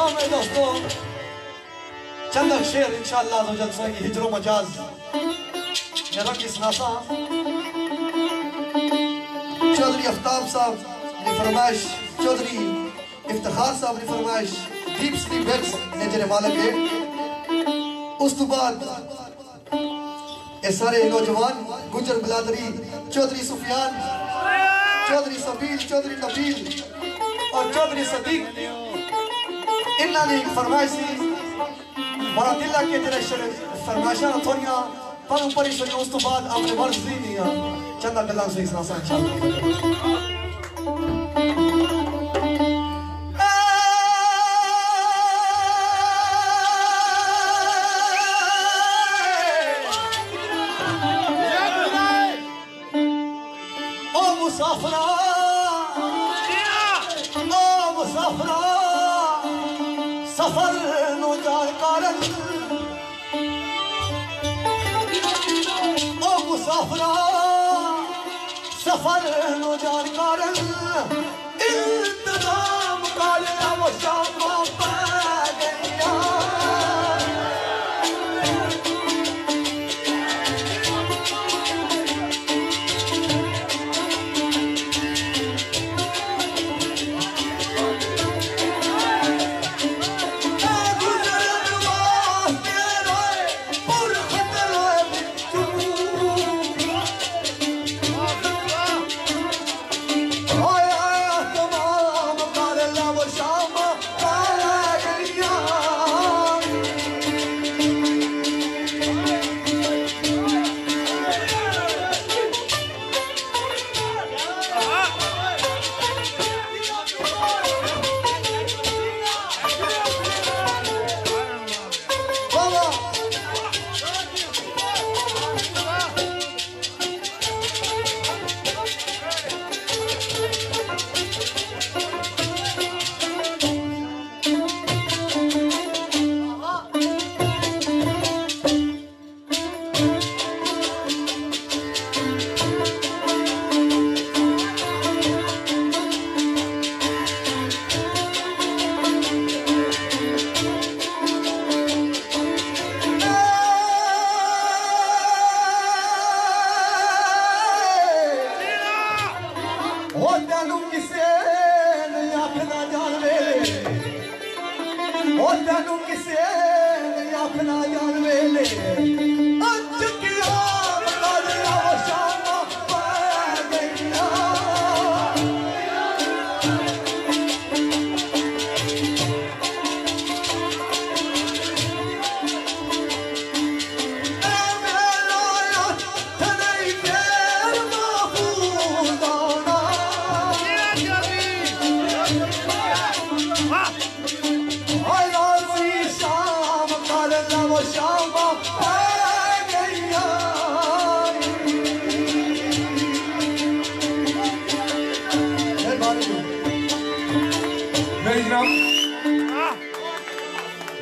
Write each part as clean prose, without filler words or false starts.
मेरे दोस्तों चंद शेर इंशाअल्लाह तो जलसा की हिजरो मजाज मेरा की सनासा चौधरी आफ्ताब साहब ने फरमाइश चौधरी इफ्तिखार साहब ने फरमाइश डीप स्लीप बेड्स ने जरे मालिक है उस तो बाद ये सारे नौजवान गुजर बिलादरी चौधरी सुफियान चौधरी सबील चौधरी नबील और चौधरी सदीक इन्होंने फरमाइश सी बड़ा दिल के जरा फरमाइशा थोड़िया पर ऊपर ही सुनी उस तो बाद अपने मर्ज दी नहीं चंदा गल्लां से सुनासा इंशाअल्लाह मुसाफरा सफर नो जान कारण ओ मुसाफरा सफर नो जान कारण इंतजाम कर वो शाम पा गया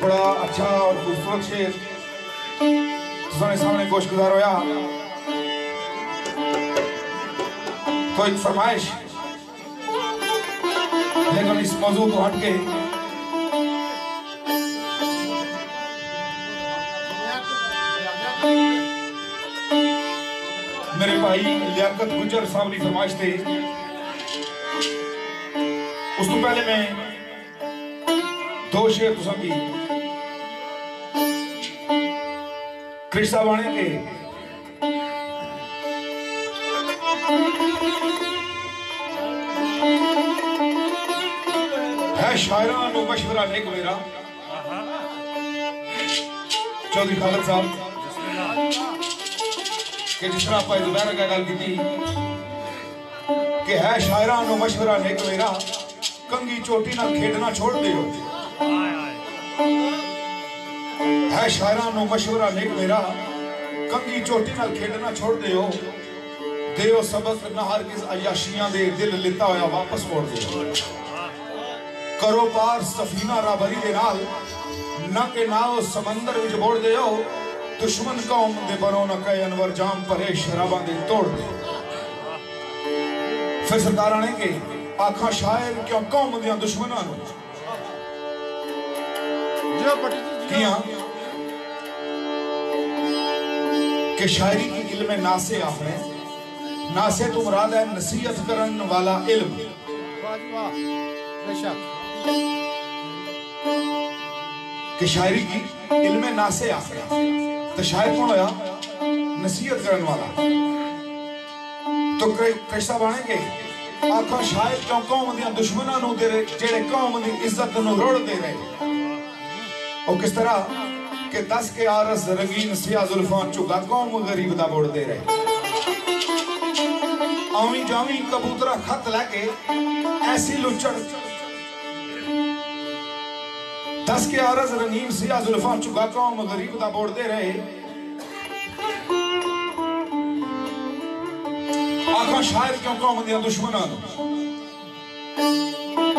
बड़ा अच्छा और खूबसूरत शेर तुम्हारे सामने गोशगुजार होया तो एक फरमाइश लेकिन इस मौजू को हट के मेरे भाई लियाकत गुजर साहब की फरमाइश थे उस तो पहले मैं दो शेर तुसा की कृष्णा बाणे के है शायरा नो मशवरा नेक मेरा चौधरी खालिद साहब के जिस तरह आप दोबारा क्या गल की कि है शायरा नो मशवरा नेक मेरा कंगी चोटी ना खेडना छोड़ दियो है शायरा नो मशवरा नेक मेरा कंगी चोटी नाल खेडना छोड़ दियो देओ सबक ना हर किस अयाशियां दे दिल लिता होया वापस मोड़ दियो करो पार सफीना राबरी दे नाल ना के नाओ समंदर विच बोड़ दियो दुश्मन कौम दे बरो ना कहे अनवर जाम परे शराबा दे तोड़ दे फिर सरकार ने के आखा शायर क्यों कौम दियां दुश्मनां नूं किया कि शायरी की इल्म नासे आपने नासे तो मुराद है नसीहत करने वाला इल्म। कि शायरी की इल्म नासे आपने तो शायर कौन होया? नसीहत करने वाला। तो कृष्णा बने के आखो शायर क्यों कौम दियां दुश्मनां नूं तेरे जेड़े कौम दी इज्जत नूं रोड़ दे रहे। और किस तरह के 10 के आरस रंगीन सिया जुल्फां चुगा कौम गरीब दा बोड़ दे रहे। आवी जावी कबूतरा खत लैके ऐसी लुचड़ 10 के आरस रंगीन सिया जुल्फां चुगा कौम गरीब दा बोड़ दे रहे। आखो शायर क्यों कौम दियां दुश्मनां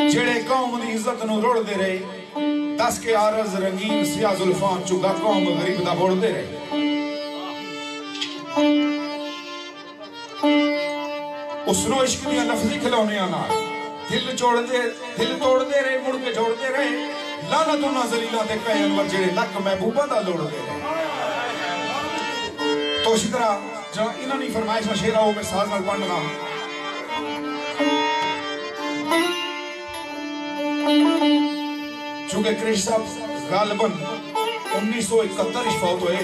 जेड़े कौम दी इज्जत नूं रोड़ दे रहे। 10 के आरज रंगीन सिया जुल्फां चुगा कौम गरीब दा बोड़ दे रहे। उसनो इश्क दियां लफ्जी खिलौनियां नाल दिल तोड़दे रहे मुड़ के जोड़दे रहे। लानत उन्हां ज़लीलां ते कई अनवर जेड़े लक महबूबा दा लोड़दे रहे। तो इसी तरह जो इन्होंने फरमाइश में शेर आओ मैं साथ में पढ़ना। चूंकि कृष्ण साहब गालिबन 1971 फौत हुए,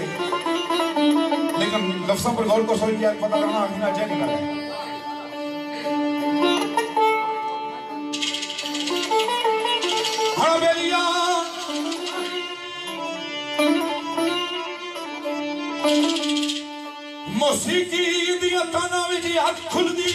लेकिन लफ्ज़ों पर गौर को समझ लिया पता करना आखिर जय निकला है। हड़बेलिया मौसीकी दिया ताना विच हथ खुलदी।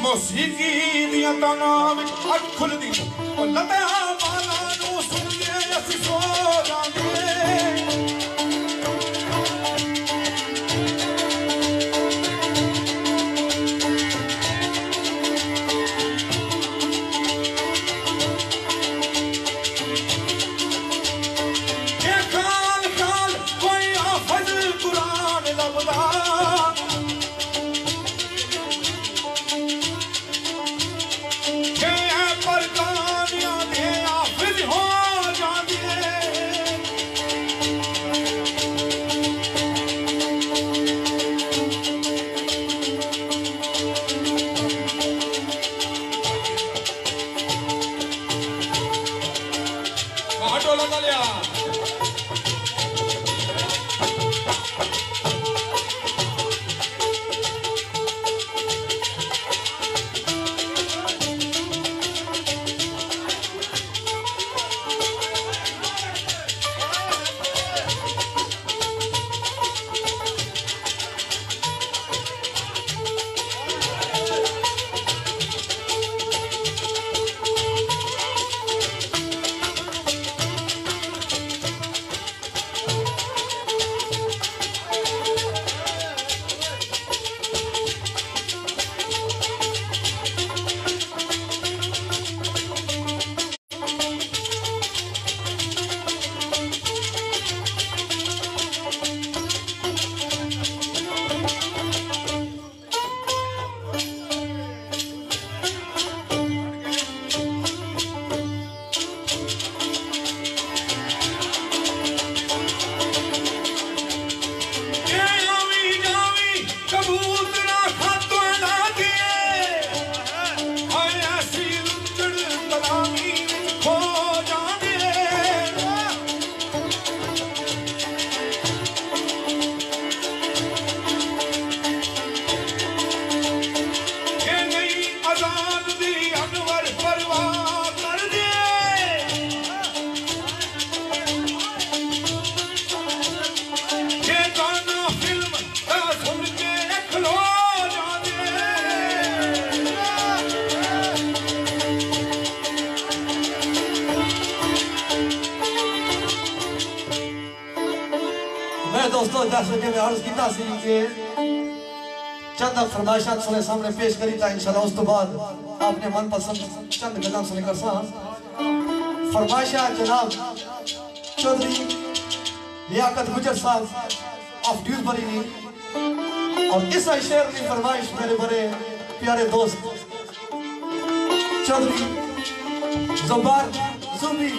मौसीकी दिया ताना विच हथ खुलदी। ओ लता माला नूं सुन के असीं सो जांदे। दोस्तों दस बजे में अर्ज किया कि चंद फरमाइशात सुने सामने पेश करी था। इंशाल्लाह उस तो बाद आपने मनपसंद चंद गज़ल सुने कर सा फरमाइशा जनाब चौधरी लियाकत गुजर साहब ऑफ ड्यूसबरी। और इस शेर की फरमाइश मेरे बड़े प्यारे दोस्त चौधरी ज़ुबार ज़ुबी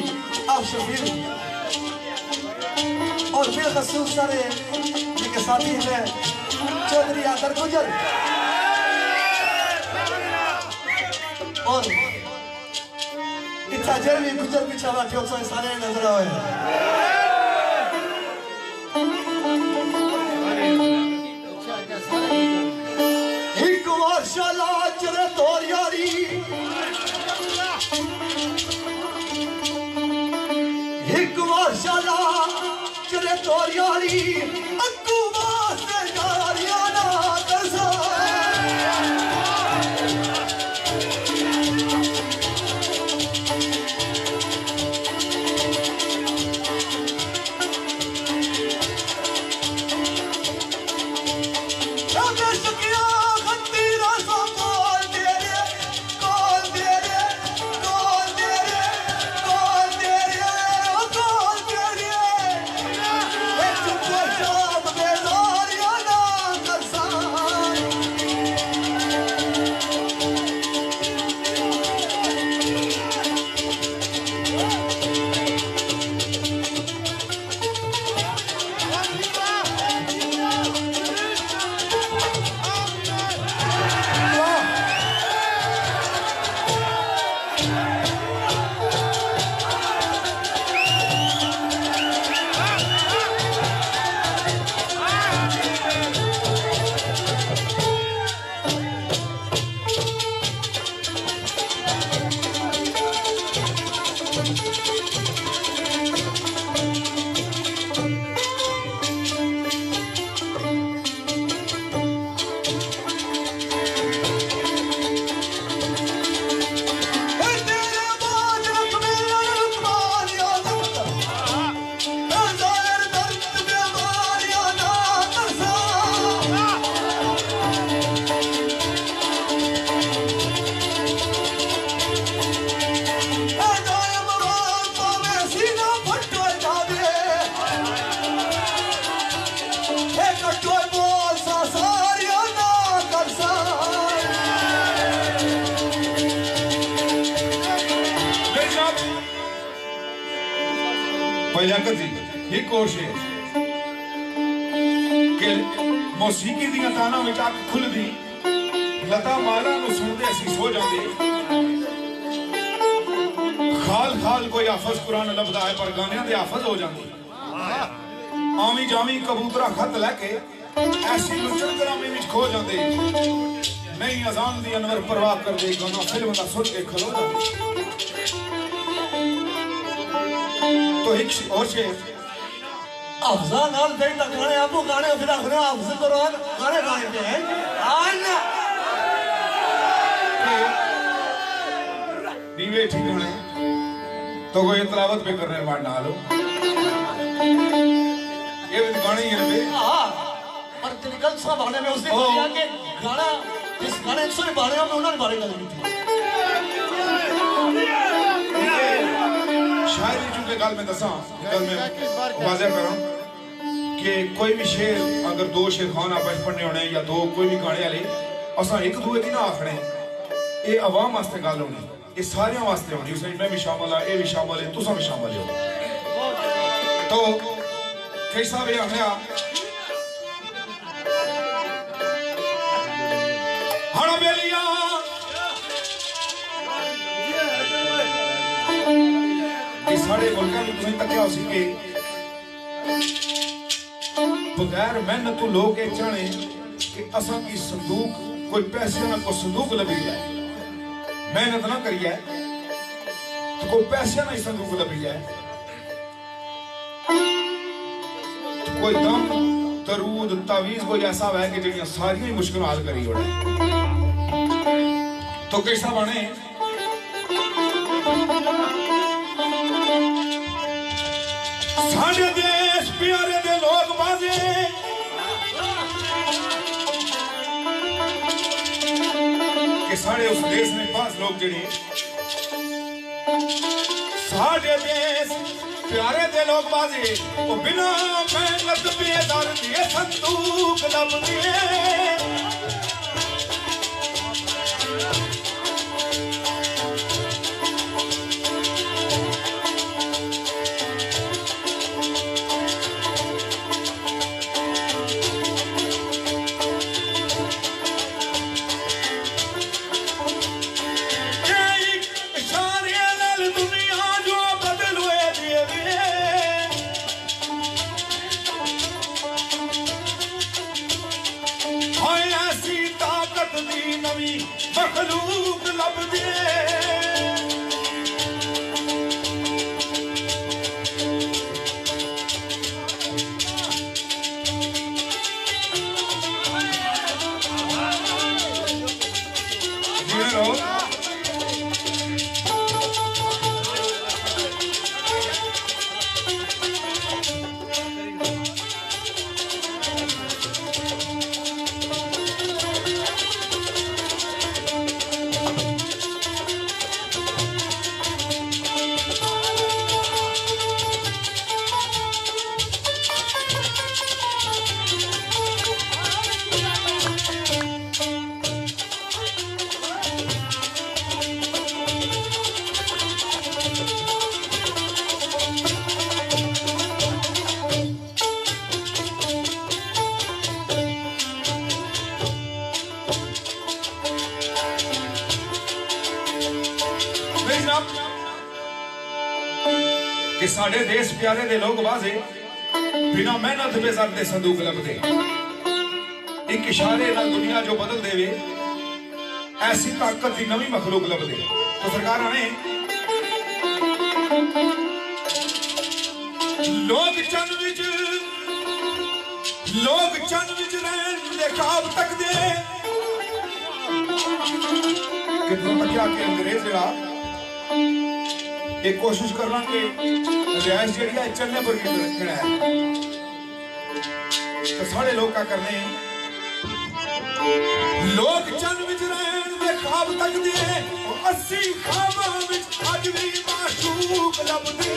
अशफीर और बिलखसूस सारे जिनके साथी हैं चौधरी आदर गुजर और इतना जर्मी गुजर पीछा बैठे हो सारे नजर आए एक वर्षाला चरे तोर यारी एक वर्षाला चरे तोर यारी अक्कू वास्ते यारियाना करसा जी एक कोशिश कि मौसीकी दी ताना में अख खुलदी लता माला नु सुनदे असी सो जांदे खाल खाल कोई हाफज कुरान लभदा है पर गाने दे हाफज हो जांदे आमी जामी कबूतरा खत लेके ऐसी लुचड़ ग्रामी विच खो जांदे नहीं अजान दी अनवर परवाह कर दे गाना फिल्म दा सुन के खलो जांदे तो एक और शेर अफजा नाल बेटा गाने आपको गाने फिर आखिर अफजा कुरान गाने गाते हैं आना दीवे ठीक होने तो कोई तिलावत पे करने वाला ना लो ये भी गाने ही हैं हाँ पर तिलकल सा बारे में उसने बोला कि गाना जिस गाने से बारे में उन्होंने बारे कर दी थी शायरी चूंकि गल में दसा गल में वाज़ेह करा कि कोई भी शेर अगर दो शेर खान आपस पढ़ने होने या दो कोई भी गाने वाले असा एक दूए की ना आखने ये आवाम वास्ते गल होनी ये सारे वास्ते होनी उसमें मैं भी शामिल है ये भी शामिल है तुसा भी शामिल हो तो कैसा भी आखिया हड़ा बेलिया साढ़े मुल्कों में तुम तक कि बगैर मेहनत तो लोग ये चाहने कि असा की संदूक कोई पैसे ना कोई संदूक लभी जाए मेहनत ना करिए तो कोई पैसे ना संदूक लभी जाए तो कोई दम दरूद तावीज कोई ऐसा है कि जिन्हें सारी मुश्किल हल करी हो तो कैसा बने साढ़े देश प्यारे दे लोग बाजे कि साढ़े उस देश में 5 लोग जड़े साढ़े देश प्यारे दे लोग बाजे वो बिना मेहनत बेदर दिए संदूक लब दिए नवी मखलूक लभदी कि साढ़े देश प्यारे दे लोग बाजे बिना मेहनत बेजार दे संदूक लभदे एक इशारे नाल दुनिया जो बदल देवे ऐसी ताकत दी नवी मखलूक लभदे। तो सरकार ने लोग चंद विच रहन दे ख्वाब तकदे कितना तकिया के अंग्रेज जड़ा एक कोशिश करना कि रिहायश जी चलने पर भी रखना है। तो सारे लोग क्या करने लोग चंद विच रहन दे ख्वाब तकदे 80 ख्वाबां विच अज भी माशूक लभदे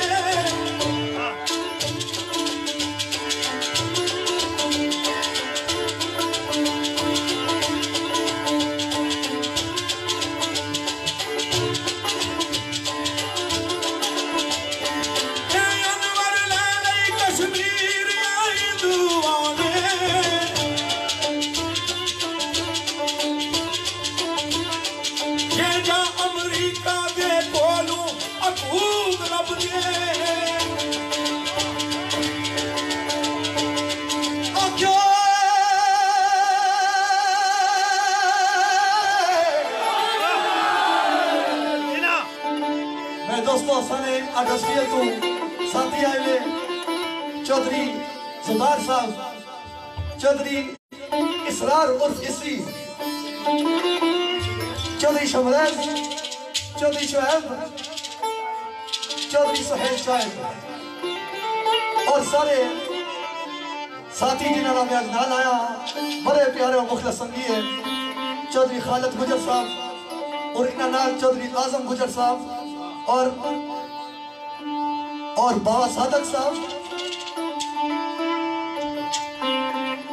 अगस्तिया तू साथी आए हुए चौधरी जुबार साहब, चौधरी इसरार उर्फ इसरी, चौधरी शमरेज, चौधरी शुएब, चौधरी सुहेल शाहिद और सारे साथी जिन्होंने मैं आज नाल आया बड़े प्यारे और मुखलस संगी है चौधरी खालिद गुजर साहब और इन्होंने नाल चौधरी आजम गुजर साहब और बाबा सादक साहब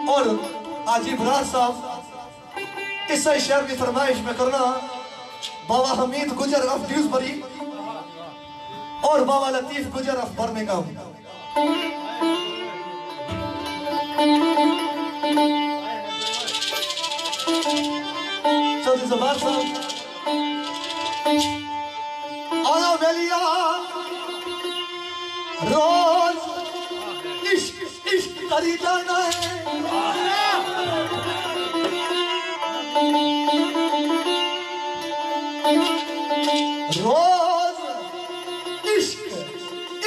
और आजी बरार साहब। इस शहर की फरमाइश में करना बाबा हमीद गुजर ऑफ ड्यूसबरी और बाबा लतीफ गुजर ऑफ बर्मिंघम। चौधरी जुबार साहब आया वेलिया रोज इश्क इश्क करी जाना है रोज इश्क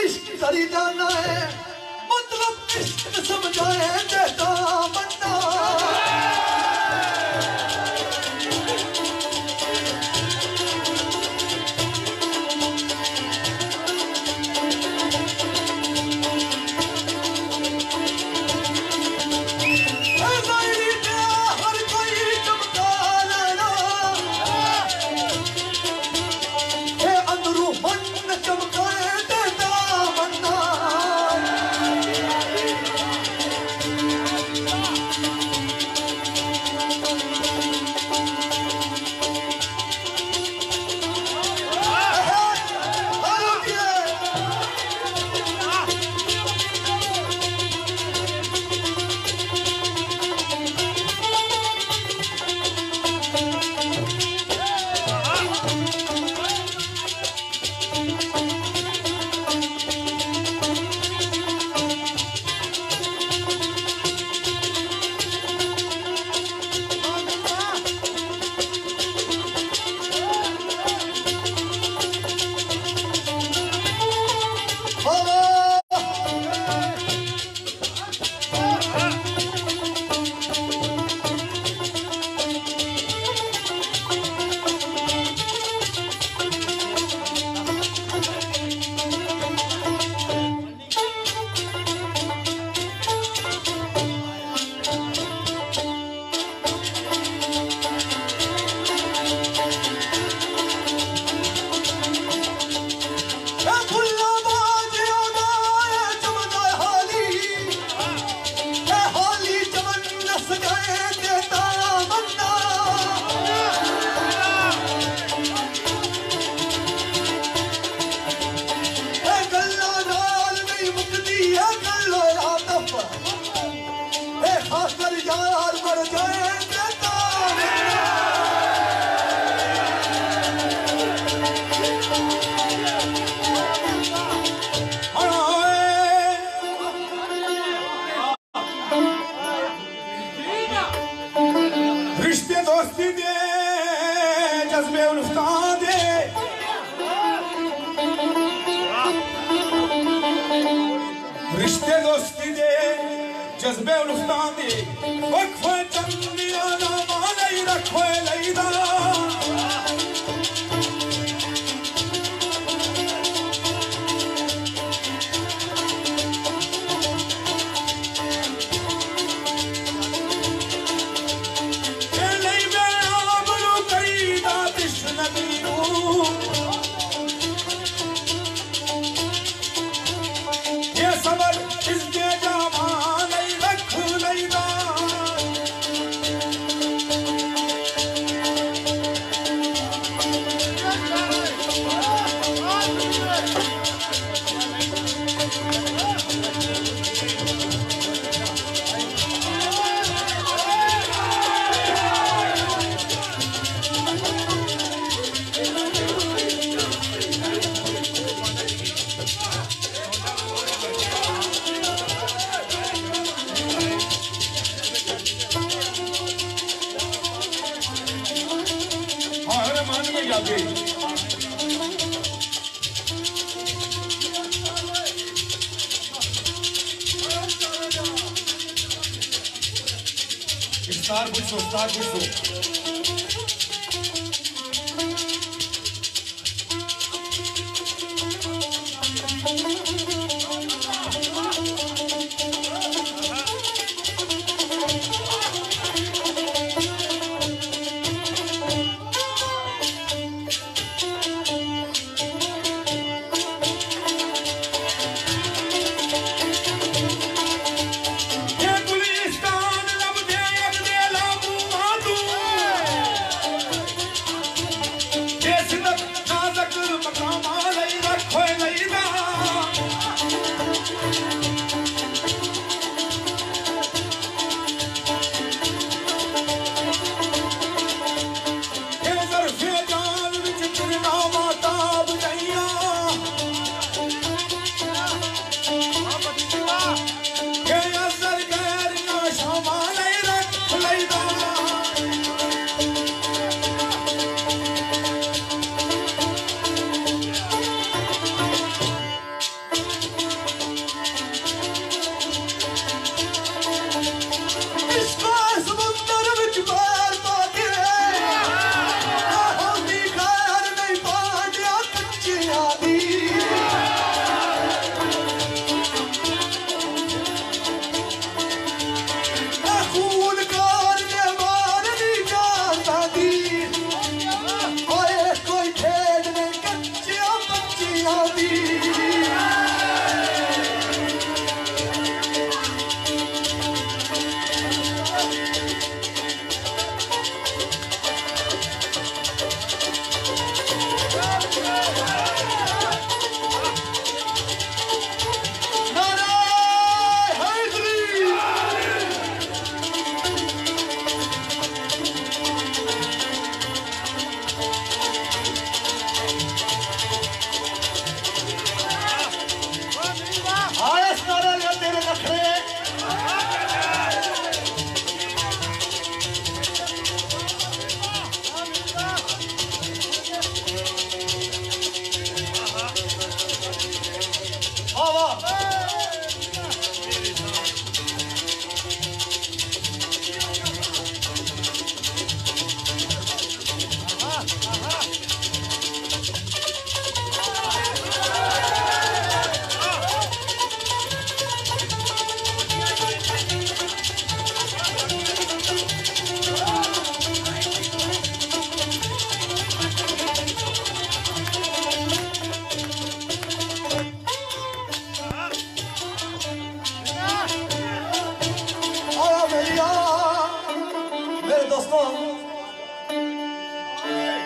इश्क करी जाना है मतलब इश्क समझाए देता बंदा कर यार मर जाएंगे रिश्ते दोस्ती दे जज्बे उल्फता दे रिश्ते दोस्ती दे जज्बे उल्फता दे वक्फे चंदिया ना माने रखो लईदा Start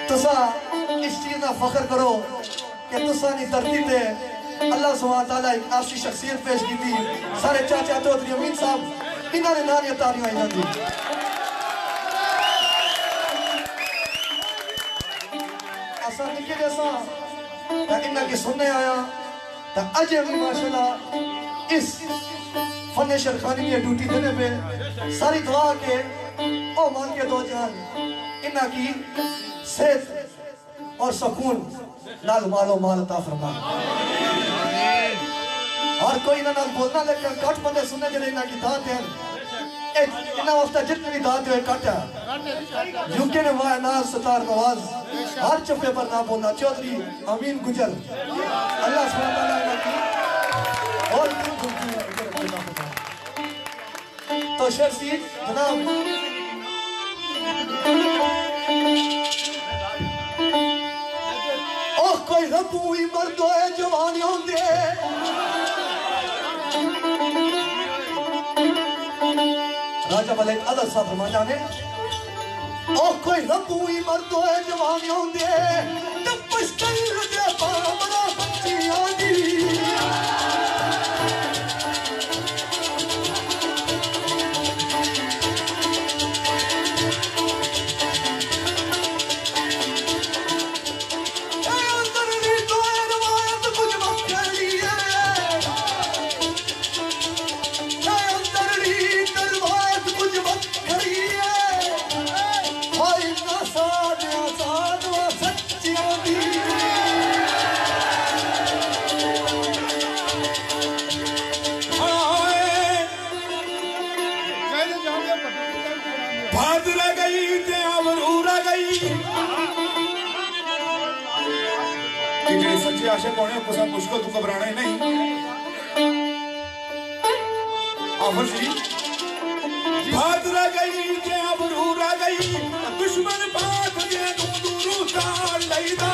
तुसा इस चीज का फख्र करो कि तुसा नी धरती ते अल्लाह सुब्हान तआला एक ऐसी शख्सियत पेश की थी सारे चाचा चौधरी अमीन साहब इन्होंने ना नहीं तारियां आई जाती असा निके जैसा इन्हें की सुनने आया तो अजय भी माशाल्लाह इस फने शरखानी की ड्यूटी देने पे सारी दुआ के ओ मान के दो जान इन्हें की सेहत और सुकून नाल मालो माल अता फरमा और कोई ना बोलना लेकिन कट बंदे सुनने जरे इन्हें की दात है इन्हें वक्त जितने भी दात है कट है यूके ने वाह नाज सतार नवाज हर चुप्पे पर ना बोलना चौधरी अमीन गुजर अल्लाह सुब्हानहू व तआला की और तो शर्सी जनाब ओ कोई रबूई मर्दो है जवानी होंदे राजा मलिक अदर साहब फरमाया ने ओ कोई रबूई मर्दो है जवानी होंदे ते पिस्टल दे पावरा बच्चियां दी सच्चे आशिक होने को सब मुश्किल तो घबराना ही नहीं आफर जी बात रह गई के अबरू रह गई दुश्मन बात दे दूर तार लईदा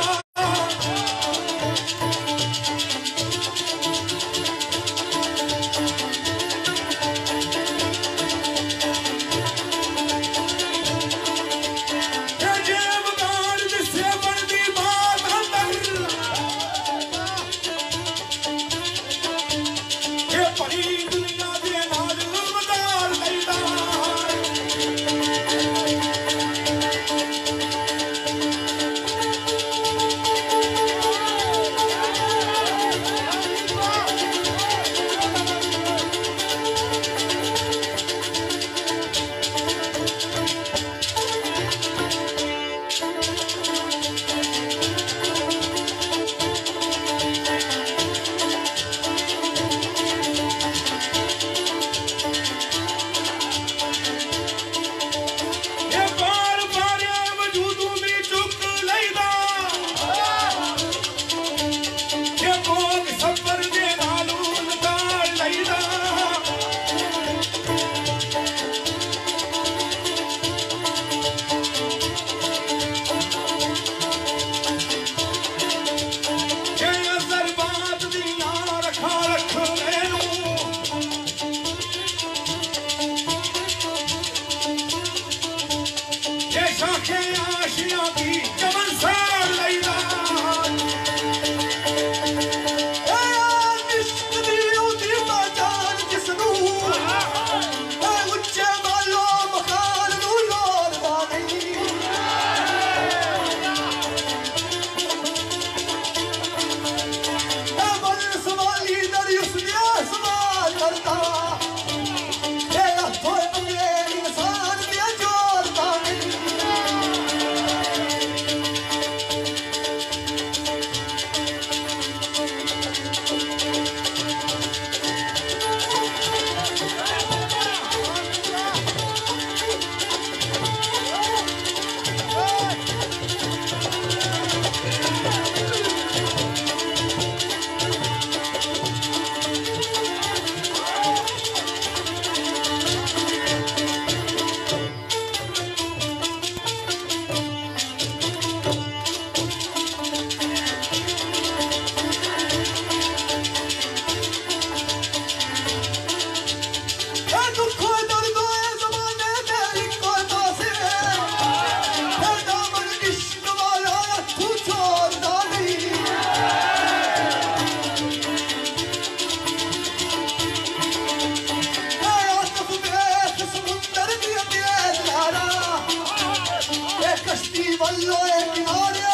वल्लो किनारे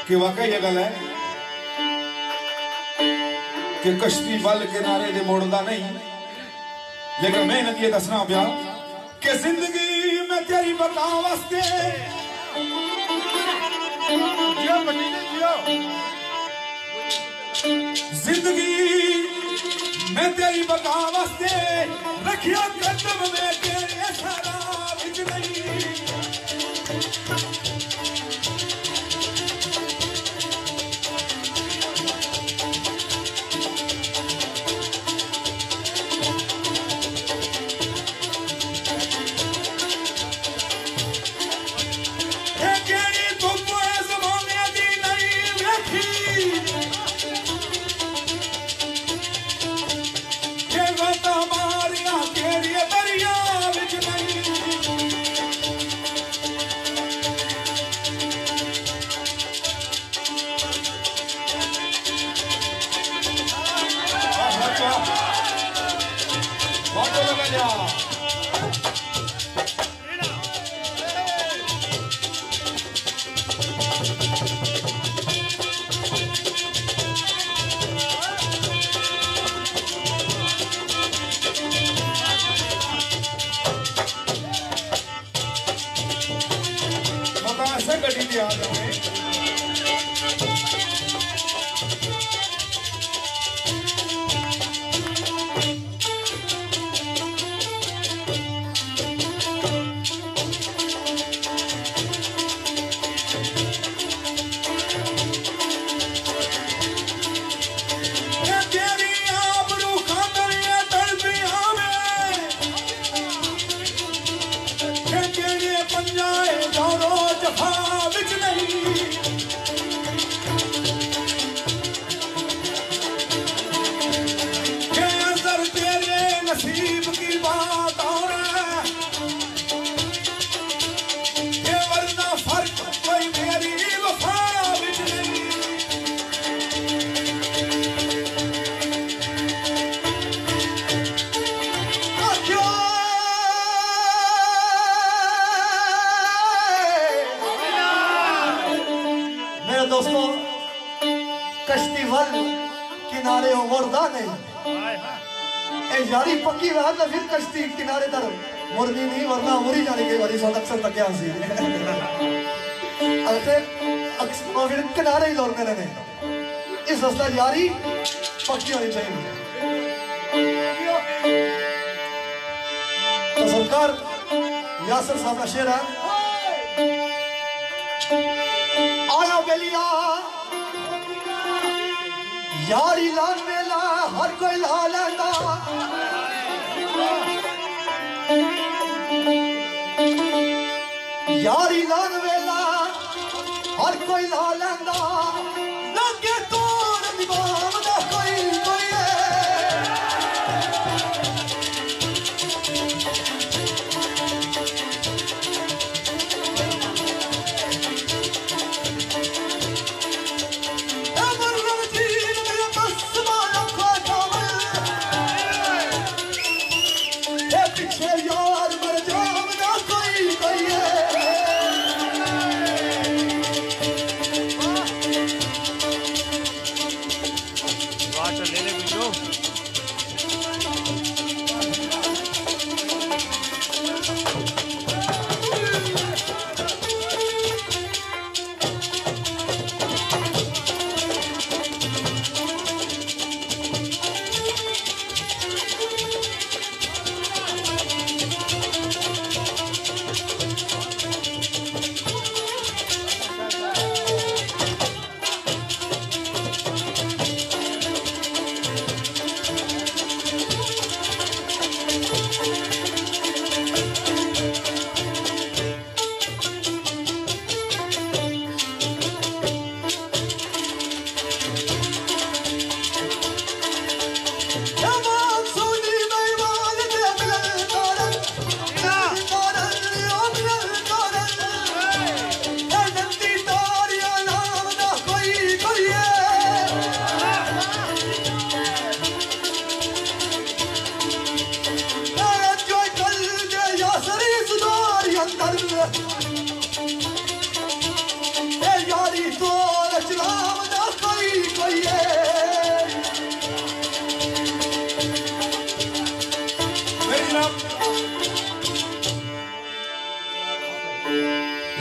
कि वाकई ये गल है कि कश्ती वल किनारे दे मोड़दा नहीं, लेकिन मैं ये दसना पिया कि जिंदगी में तेरी बका वास्ते जिंदगी में तेरी बका वास्ते रखिया कदम में तेरे सारा विच नहीं। दोस्तों कश्ती वल किनारे मुड़दा नहीं, ए यारी पक्की बात है। फिर कश्ती किनारे तर मुड़नी नहीं, वरना मुड़ी जाने के बारी सौ अक्सर तकिया सी फिर किनारे ही लौटने रहने। इस रास्ता यारी पक्की होनी चाहिए। तो सरकार यासर साहब का शेर है, आया बेलिया यारी लान मेला हर कोई ला लेंदा, यारी लान मेला हर कोई ला लेंदा, लगे तोड़ दीवान दा कोई कोई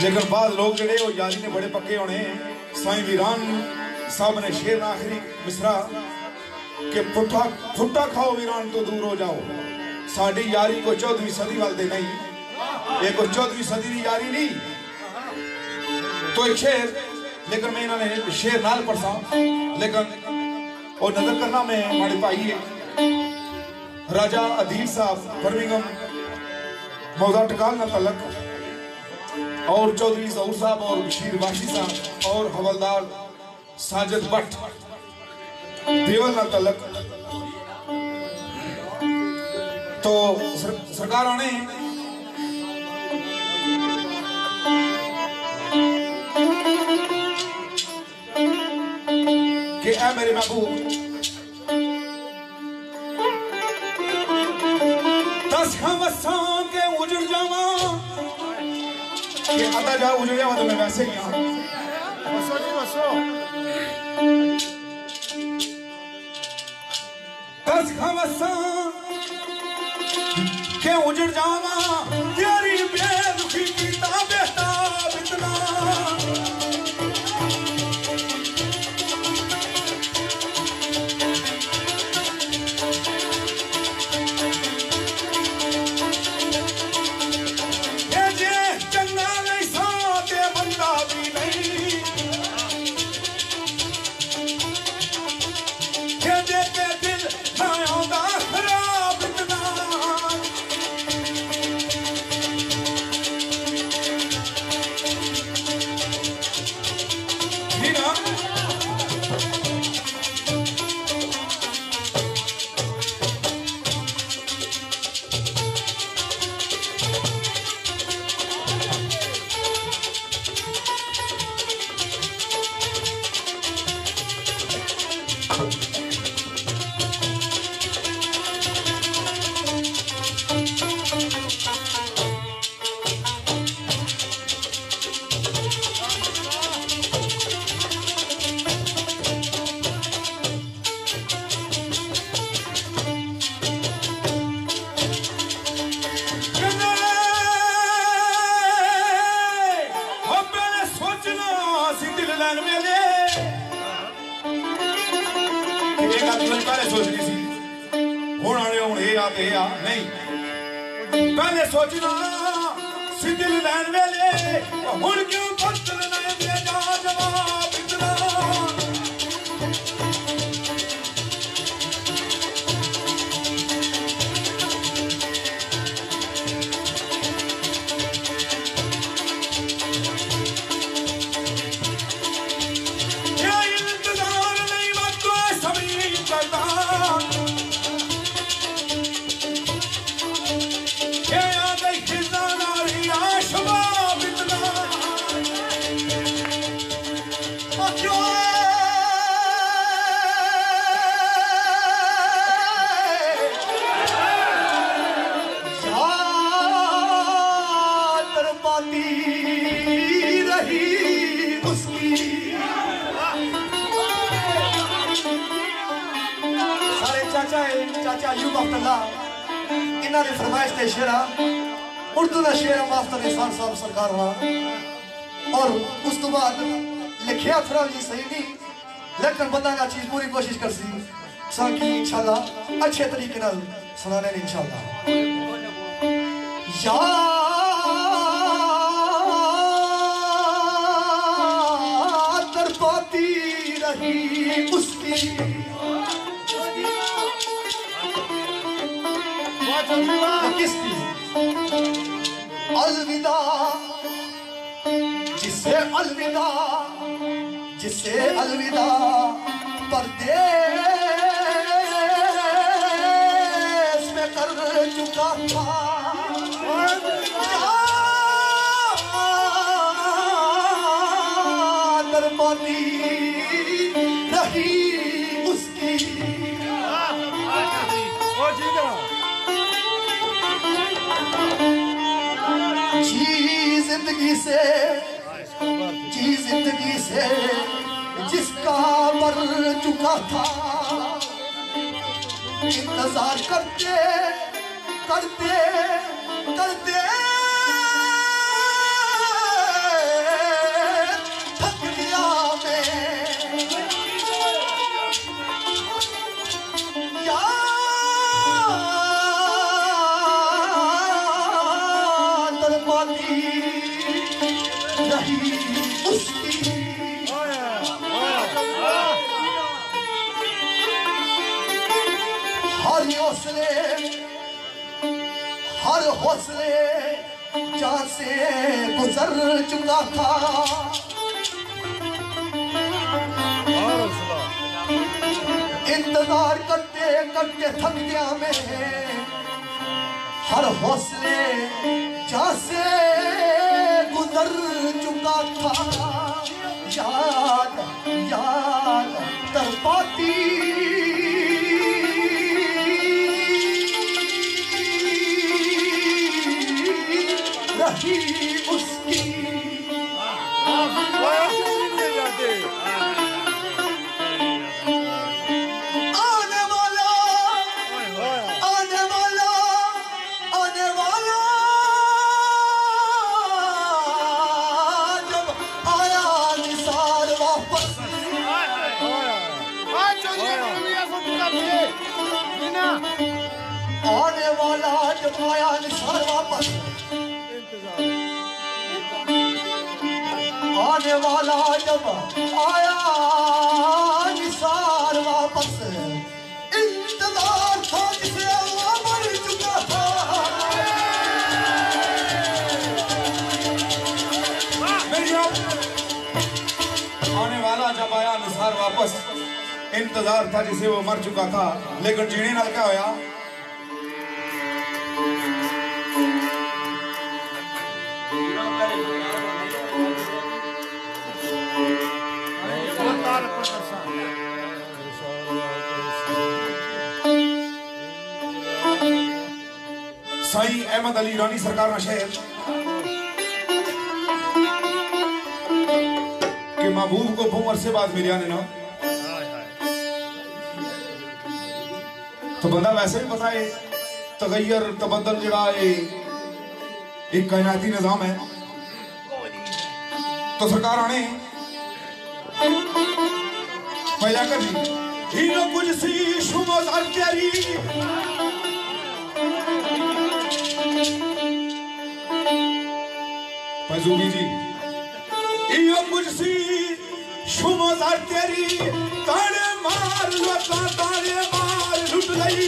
लेकिन बाद लोग जड़े वो यारी ने बड़े पक्के होने। साईं वीरान साहब ने शेर आखिरी मिसरा कि फुट्टा खाओ वीरान तो दूर हो जाओ। साड़ी यारी को 14वीं सदी वाल दे नहीं, ये कोई 14वीं सदी की यारी नहीं। तो एक शेर, लेकिन मैं इन्होंने शेर नाल पढ़सा, लेकिन और नजर करना मैं हमारे भाई है राजा अदील साहब बर्मिंघम मौजा टकाल ना तलक, और चौधरी जहूर साहब और बशीर वाशी साहब और हवलदार साजिद भट्ट देवल ना तलक। तो सरकार आने कि ऐ मेरे महबूब दस खमसा के उजड़ जावा कि आता जा उजड़िया तो मैं वैसे ही हाँ। बसो जी बसो। दस खमसा के उजड़ जावा तेरी बेरुखी कीता बेटा बितना। पहले सोचना सिदिल लैन वेले हुण क्यों बदलना दे जा जवाब इतना। ये इंतजार नहीं मत तो सभी करता। चाचा अयूब अब्दुल्ला इन्होंने फरमाइश के शेरा उर्दू का शेर मास्टर निशान साहब सरकार वाला, और उस तो बाद लिखिया थोड़ा जी सही नहीं, लेकिन बताना चीज पूरी कोशिश कर सी साकी इंशाल्लाह अच्छे तरीके नाल सुनाने ने इंशाल्लाह। याद पाती रही उसकी किसकी अलविदा, जिसे अलविदा परदेश में कर चुका था। दरबानी रही उसकी जी जिंदगी से जिसका मर चुका था। इंतजार करते करते करते हर हौसले जहाँ से गुजर चुका था। इंतजार करते करते थक गया मैं, हर हौसले जहाँ से गुजर चुका था। याद याद तड़पाती रही उसकी। आने वाला आने वाला आने वाला जब आया निसार वापस। आने वाला जब आया निसार वापस। आने वाला जब आया निसार वापस। इंतजार था जिसे वो मर चुका था। आने वाला जब आया निसार वापस, इंतजार था जिसे वो मर चुका था। लेकिन जीने नाल क्या होया? साईं अहमद अली रानी सरकार ना शेर के महबूब को बहु अरसे बाद मिलिया ने ना, तो बंदा वैसे भी पता है तगैयर तबदल जड़ा है एक कायनाती निजाम है। तो सरकार आने पहला कर दी हीरो कुछ सी शुमोज अत्यारी फजूली जी हीरो कुछ सी शुमोज अत्यारी तारे मार लुटा तारे मार लुट गई।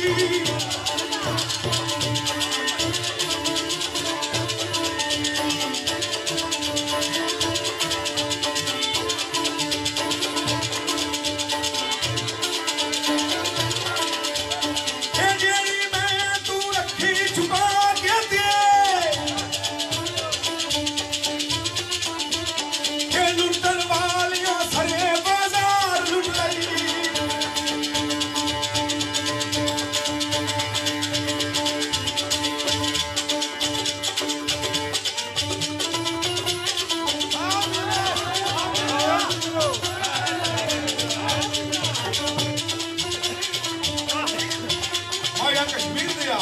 कश्मीर दिया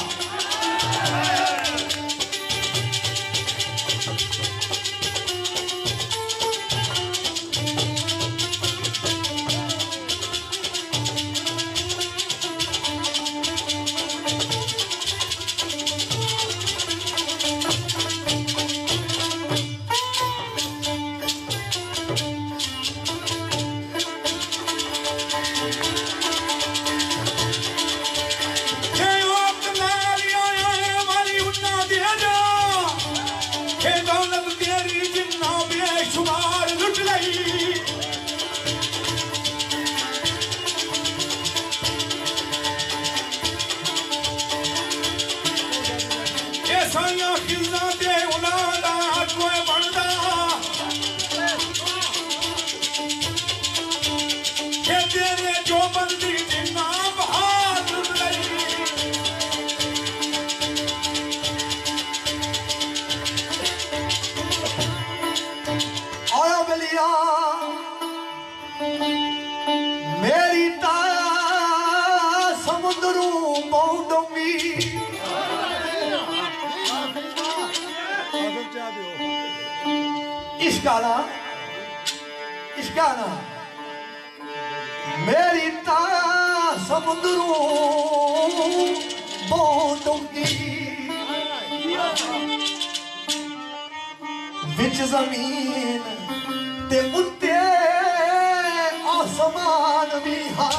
मेरी ताया समुद्रू पौंडूंगी। इसका ना मेरी ताया समुद्रू पौंडूंगी। विच जमीन ते उत्ते आसमान भी हाँ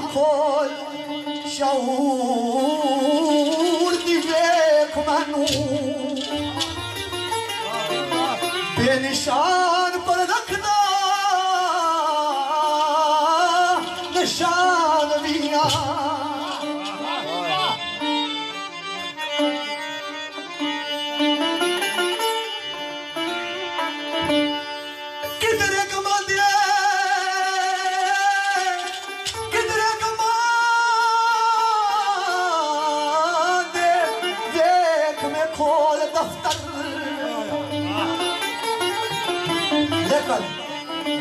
खोल शऊर दी वेख मैनू बेनिशान पर रखदा निशान विया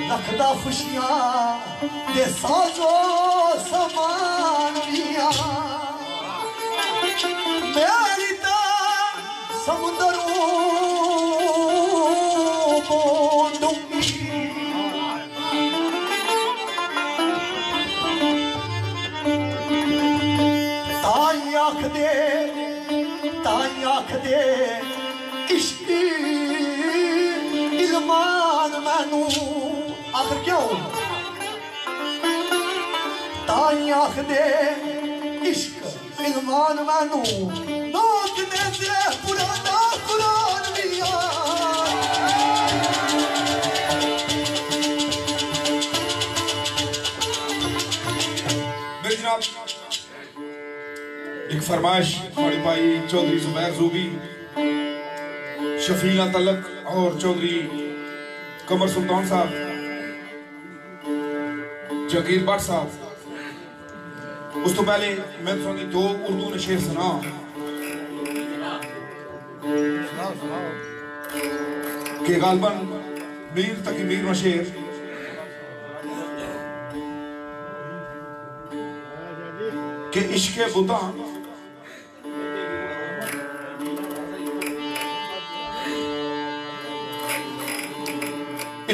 रखदा खुशियां दे साजो समान दिया मेरी ता समुद्रों डूंगी ताई आख दे इश्क इल्मान मैनू आखिर क्यों ताई आख दे इश्क इल्मान मैनू नोक दे से पुराना कुरान लिया मेरे जनाब एक फरमाइश हमारे भाई चौधरी जुबैर ज़ूबी शफीला तलक और चौधरी कमर सुल्तान साहब जगीर भट्ट साहब उस तो पहले मैं थोड़ी दो उर्दू ने शेर सुना कि गालबन मीर तक मीर में शेर कि इश्क बुता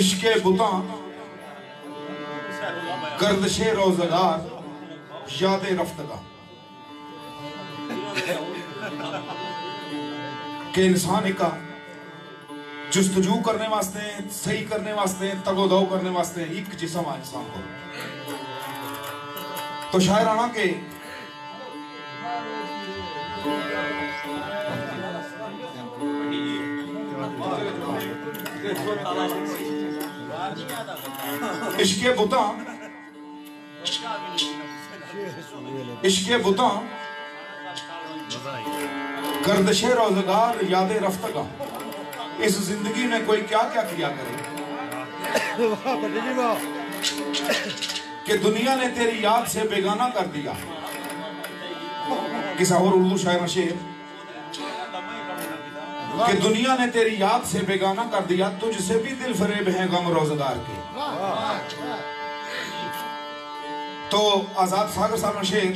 इश्क बुता गर्दशे रोजगार याद रफ्तगा के इंसान का जुस्तजू करने वास्ते सही करने वास्ते तगोदो करने वास्ते एक जिस्म आ इंसान को तो शायराना के इश्के बुता गर्दशे रोजगार याद रफ्तगा इस जिंदगी में कोई क्या क्या किया करे कि दुनिया ने तेरी याद से बेगाना कर दिया। किसा और उर्दू शायर शेर कि दुनिया ने तेरी याद से बेगाना कर दिया, तुझसे भी दिल फरेब है गम रोजगार के। तो आजाद सागर साहब ने शेर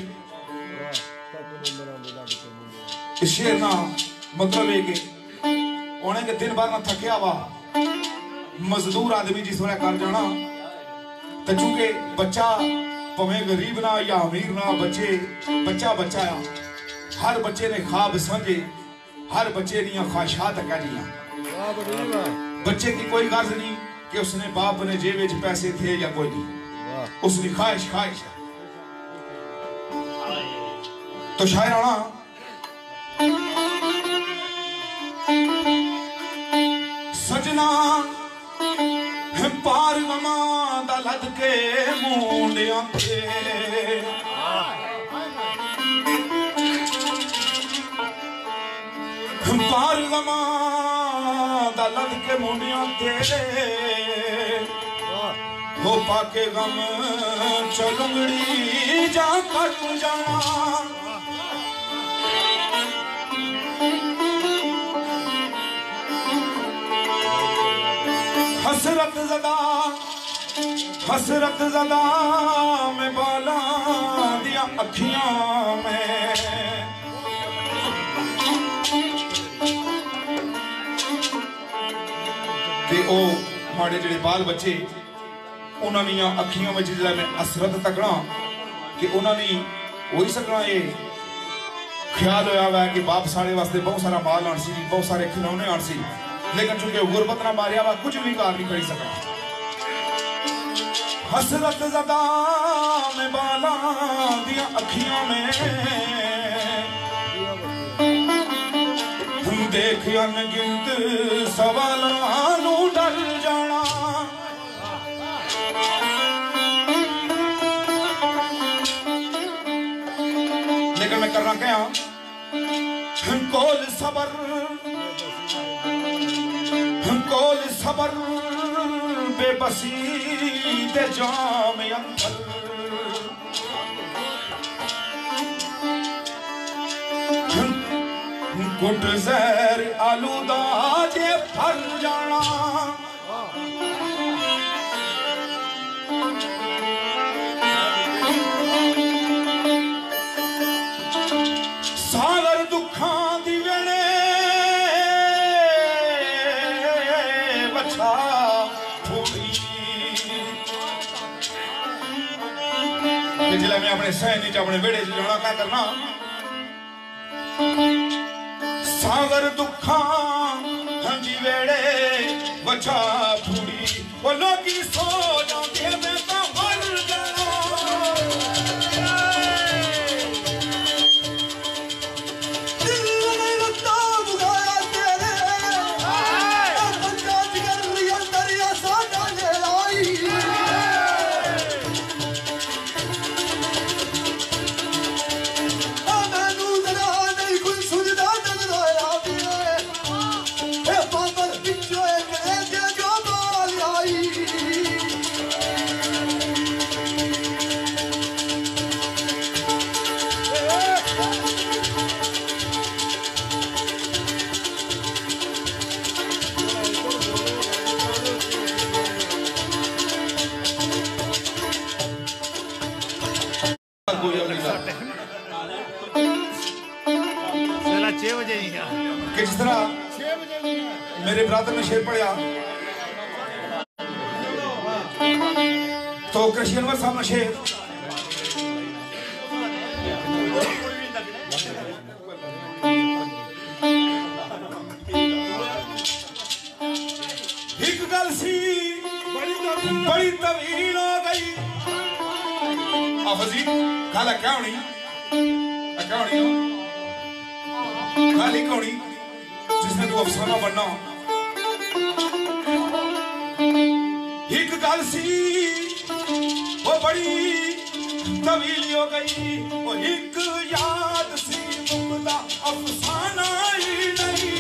इस शेर ना मतलब है कि उन्हें के दिन भर ना थकिया वा मजदूर आदमी जिस वे कर जाना तो चूंकि बच्चा भावें गरीब ना या अमीर ना बच्चा आ हर बच्चे ने ख्वाब समझे, हर बच्चे दियां ख्वाहिशात करियां। बच्चे की कोई गर्ज नहीं कि उसने बाप ने जेब में पैसे थे या कोई नहीं, उसकी ख्वाहिश है। तो शायराना सजना पार गमा दा लद के मुंडियां ते पार गमा दा लद के मुंडियां ते हो पाके गम चलुंगड़ी जा कट जावा। हसरत ज़दा में बाला दिया अखियां में ते ओ हमारे जेड़े बाल बच्चे उन्होंने अखियों में जिसला मैं हसरत तकना कि उन्होंने वही सकना ये ख्याल होया हुआ कि बाप साढ़े वास्ते बहुत सारा माल आन सी, बहुत सारे खिलौने आन सी, लेकिन चूंकि गुरबत ना मारिया वा कुछ भी कार नहीं करी सकना। हसरत ज़दा में बाला दिया अखियां में देख अनगिनत सवालों डर जाना। लेकिन मैं करना क्या कोल सबर बेबसी दे जाम अंदर गुट जहर आलूदा जे फल जाना। सागर दुखां दी वेले बचा थोड़ी जिला मैं अपने सहनी च अपने बेड़े च जाना क्या करना। सागर दुखा हंजी वेड़े बचा थोड़ी वो लोगी सो जाते मैं तो मर जाना। दिल नहीं लगता बुलाया तेरे बंदा जिगर लिया दरिया सा डाले लाई। मैनू जरा नहीं कुछ सुझदा नजर आया ए पागल पिछो एक ऐसे जो बाल आई। साला 6 बजे ही क्या किस तरह मेरे ब्रादर ने शेर पढ़ा तो कृष्ण अनवर साहब ने शेर एक गल सी बड़ी तवील हो गई आफजी खाला क्या होनी खाली कौड़ी जिसने तू अफसाना बनना। एक गल सी वो बड़ी तवीली हो गई वो एक याद सी मुकदा अफसाना ही नहीं।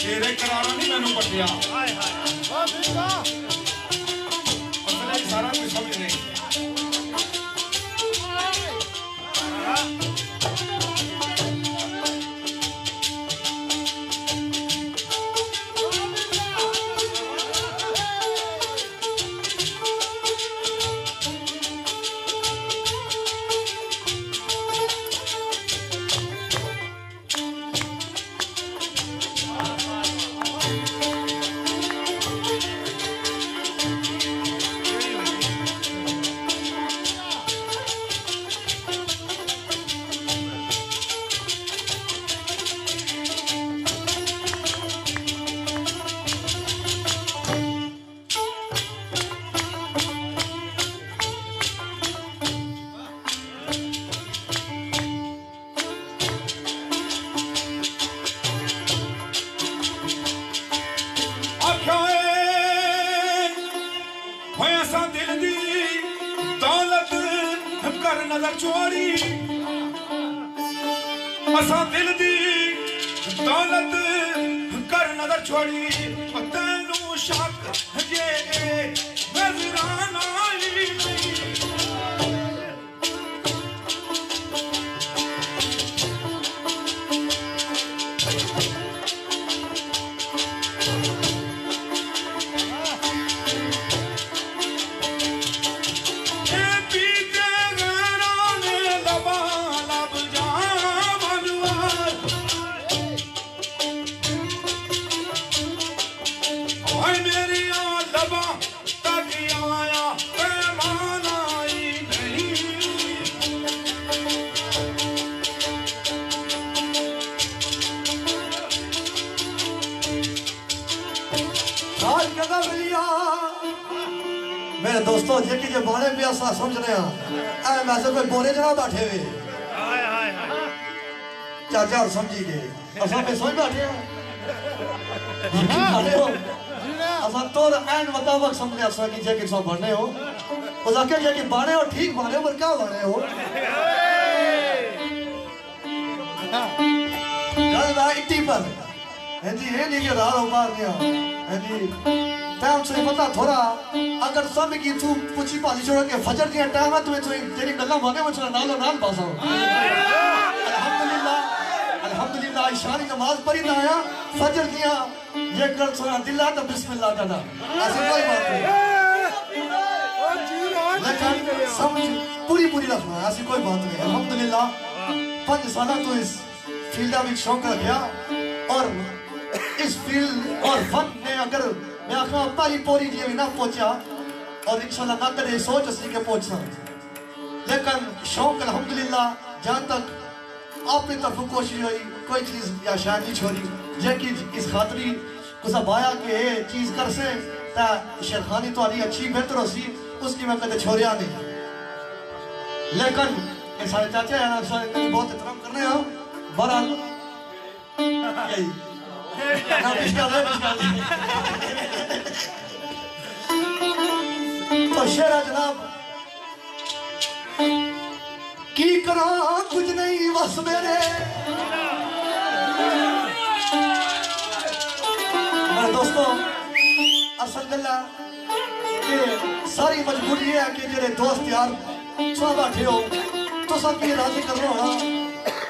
तेरे करारा नहीं मैनू पटिया सारा कुछ समझ नहीं। नजर चोरी असा दिल दी दौलत कर नजर छोड़ी तेनू शक जे नजराना ही नहीं मेरे दोस्तों जे कि जे बाणे पे असा समझ रहे हैं ऐ मैं से कोई बोरे जना बैठे हुए हाय हाय हाय चाचा और समझी गए असा पे सोई बैठे हैं बैठे हो असा तो एंड मुताबिक समझे असा कि जे कि सब बनने हो वो जाके जे कि बाणे हो ठीक बाणे हो पर क्या बाणे हो गल भाई इट्टी पर है जी ये नहीं कि रार हो मार दिया है जी टाइम से पता थोड़ा अगर सब की तू पूछी पाली छोड़ के फजर दिया टाइम है तुम्हें तेरी गल्ला माने में चला नालो नाल पासा अल्हम्दुलिल्लाह ईशानी नमाज पढ़ी ना आया फजर दिया ये कर थोड़ा दिला तो बिस्मिल्लाह दादा ऐसे कोई बात नहीं लेकिन समझ पूरी पूरी रखना ऐसी कोई बात नहीं अल्हम्दुलिल्लाह 5 साल तो इस फील्ड में शौक रखा और इस फील्ड और फन में अगर मैं आखा परी पोरी जी भी ना पहुंचा और इंशाल्लाह ना करे सोच असली के पहुंचना लेकिन शौक अल्हम्दुलिल्लाह जहाँ तक आपने तरफ कोशिश हुई कोई चीज या शायद नहीं छोड़ी जे कि इस खातरी कुछ आया कि ये चीज कर से ता शेरखानी तो अच्छी बेहतर होसी उसकी मैं कदे छोड़िया नहीं लेकिन ये सारे चाचा है ना बहुत एहतराम करने हैं बहरहाल यही तो शेरा जनाब की करा कुछ नहीं बस मेरे दोस्तों असल गल्ला कि सारी मजबूरी है कि जेरे दोस्त यार सब बैठे हो तो सब की राजी कर रहा हूं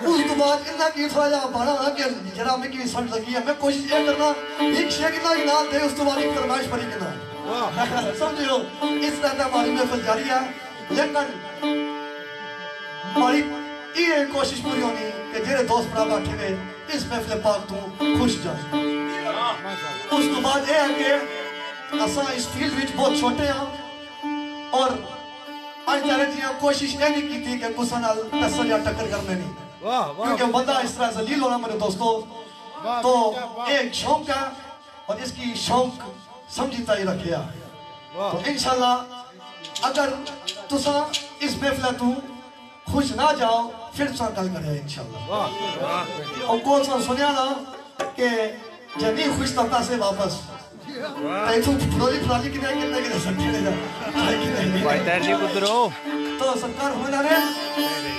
उस तो बाद इतना की थोड़ा बड़ा है कि जरा में की समझ लगी है मैं कोशिश ये करना एक शेर कितना इनाम दे उस तो बाद एक फरमाइश पड़ी कितना समझो इस तरह का हमारी महफिल जारी है लेकिन हमारी ये कोशिश पूरी होनी कि जेरे दोस्त बड़ा बैठे हुए इस महफिल पाक तू खुश जाए उस तो बाद ये है कि असा इस फील्ड में बहुत छोटे हैं और आज तेरे जी कोशिश ये नहीं की थी कि कुछ नाल टसल या टक्कर करने नहीं क्योंकि बंदा इस तरह जलील होना मेरे दोस्तों तो एक शौक है और इसकी शौक समझीता ही रखे तो इंशाल्लाह अगर तुसा इस महफिल तू खुश ना जाओ फिर सा गल करे इंशाल्लाह और कौन सा सुनिया ना कि जब नहीं खुश तब से वापस तू फुलोली कितने सकते भाई तेरी पुत्रो तो सरकार होना रे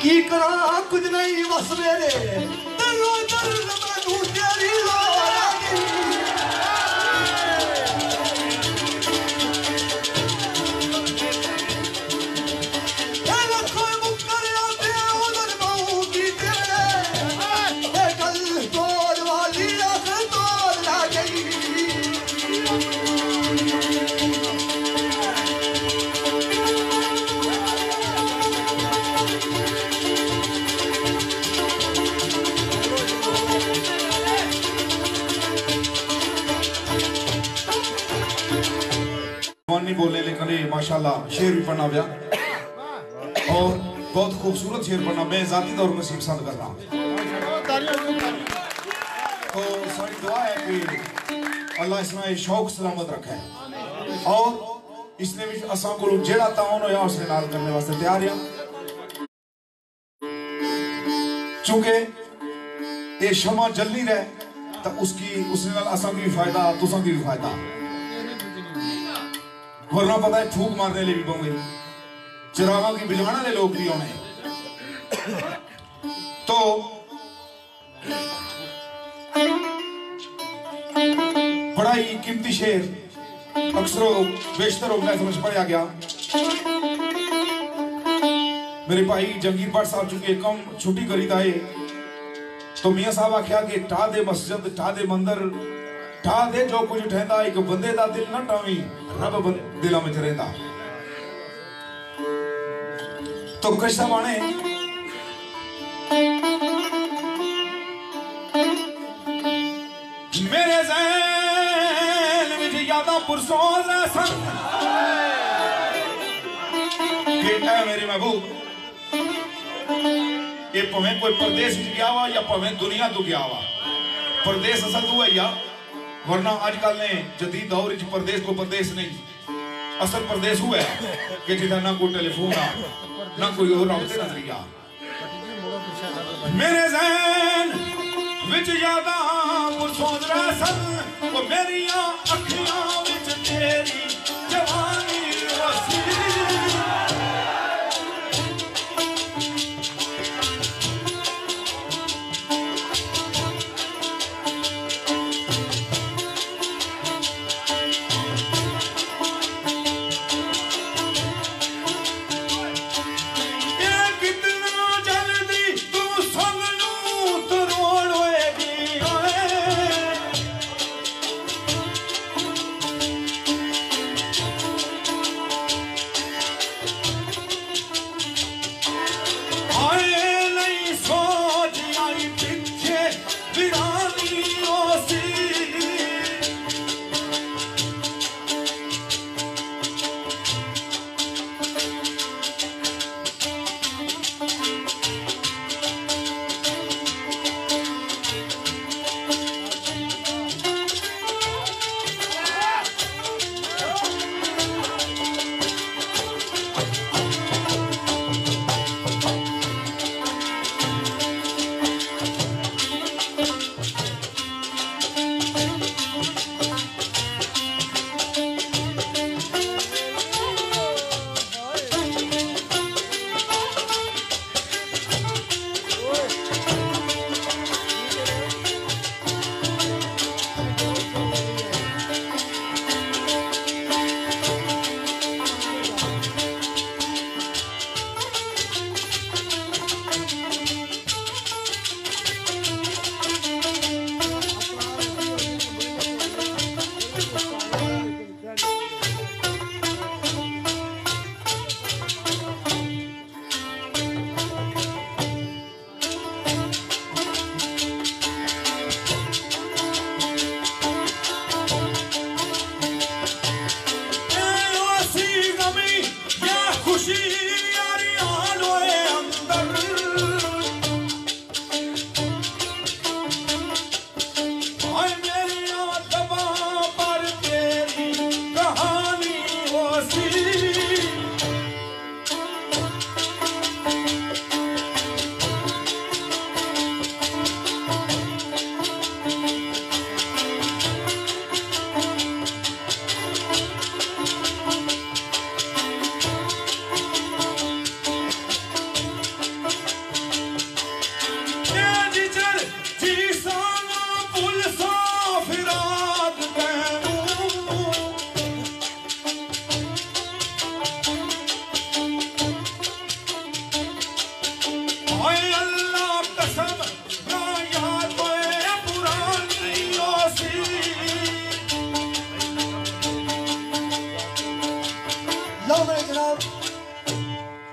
की करा कुछ नहीं बस मेरे दरो दर मैं तू तेरी नहीं बोले लेकिन ये माशाल्लाह शेर भी पढ़ना गया और बहुत खूबसूरत शेर पढ़ना मैं जाती तौर पर पसंद कर रहा हूँ तो सारी दुआ है कि अल्लाह इसमें शौक सलामत रखे और इसने भी असा को जेड़ा ताउन होया उसने नाल करने वास्ते तैयार है चूंकि ये शमा जल्दी रहे तो उसने नाल असा की भी फायदा तुसा की भी फायदा वरना पता है फूक मारने ले भी पौंगे चिरागा की बिजवाना ले लोग भी होने तो बड़ा ही कीमती शेर अक्सर बेशतर समझ पढ़िया गया। मेरे भाई जंगीर भट्ट साहब चुके कम छुट्टी करी ताए तो मियाँ साहब आख्या कि टा दे मस्जिद टा दे मंदिर टा दे जो कुछ ठहंदा एक बंदे दा दिल ना टावी रब दिल में रहंदा। तो कृष्ण बाणे मेरे ज़हन विच यादां पुरसोज सन कि ऐ मेरे महबूब ये भावें कोई परदेश गया वा या भावें दुनिया तो गया वा परदेश असल तो है या वरना आजकल ने जदीद दौर च परदेश को परदेश नहीं असल परदेश हुआ है कि जिदा ना कोई टेलीफोन आ ना कोई और रास्ते नजरिया। मेरे ज़हन विच यादां पुरसोज सन वो मेरियां अखियां विच तेरी जवानी वसी।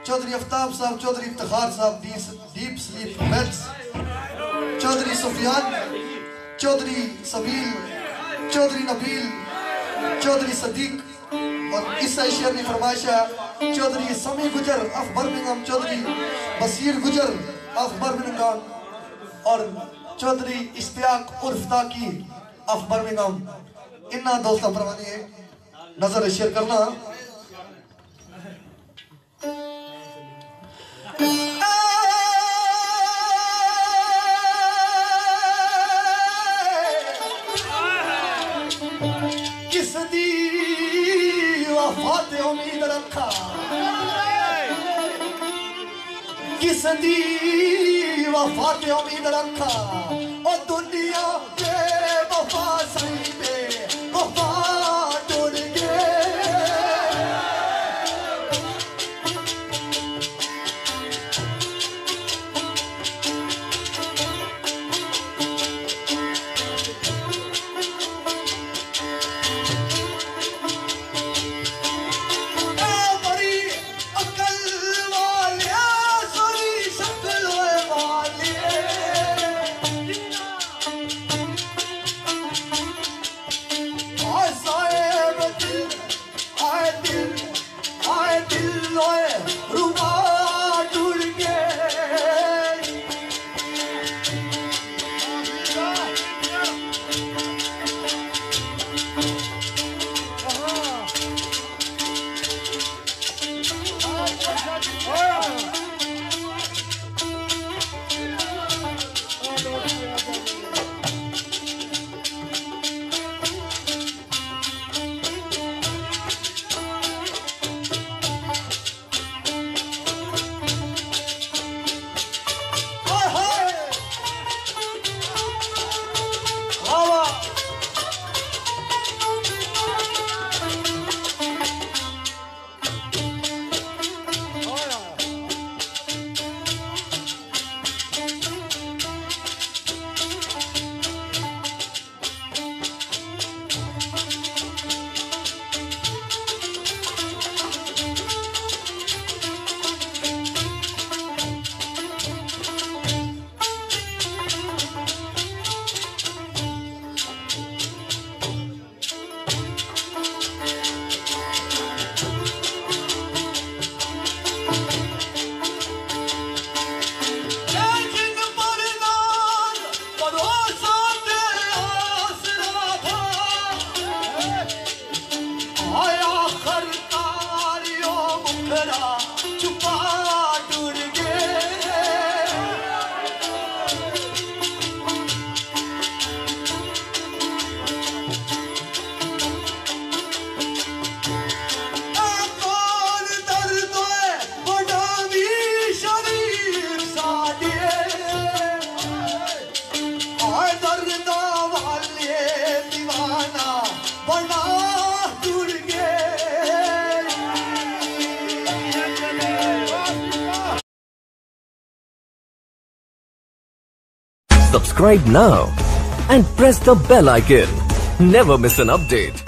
चौधरी आफ्ताब साहब, चौधरी इफ्तिखार साहब, deep sleep mates, Chaudhary Sufiyan, Chaudhary Sabeel, Chaudhary Nabeel, Chaudhary Sadiq और इस शेर की फरमाइश है चौधरी समी गुजर ऑफ बर्मिंघम, चौधरी बसीर गुजर ऑफ बर्मिंघम और चौधरी इश्तियाक उर्फ ताकी ऑफ बर्मिंघम। इन्ना दोस्तों फरमानी है नजर शेयर करना। किस दी वफात उम्मीद रखा, किस दी वफात उम्मीद रखा और दुनिया के वफा सही पे वफा टूट Subscribe now and press the bell icon. Never miss an update.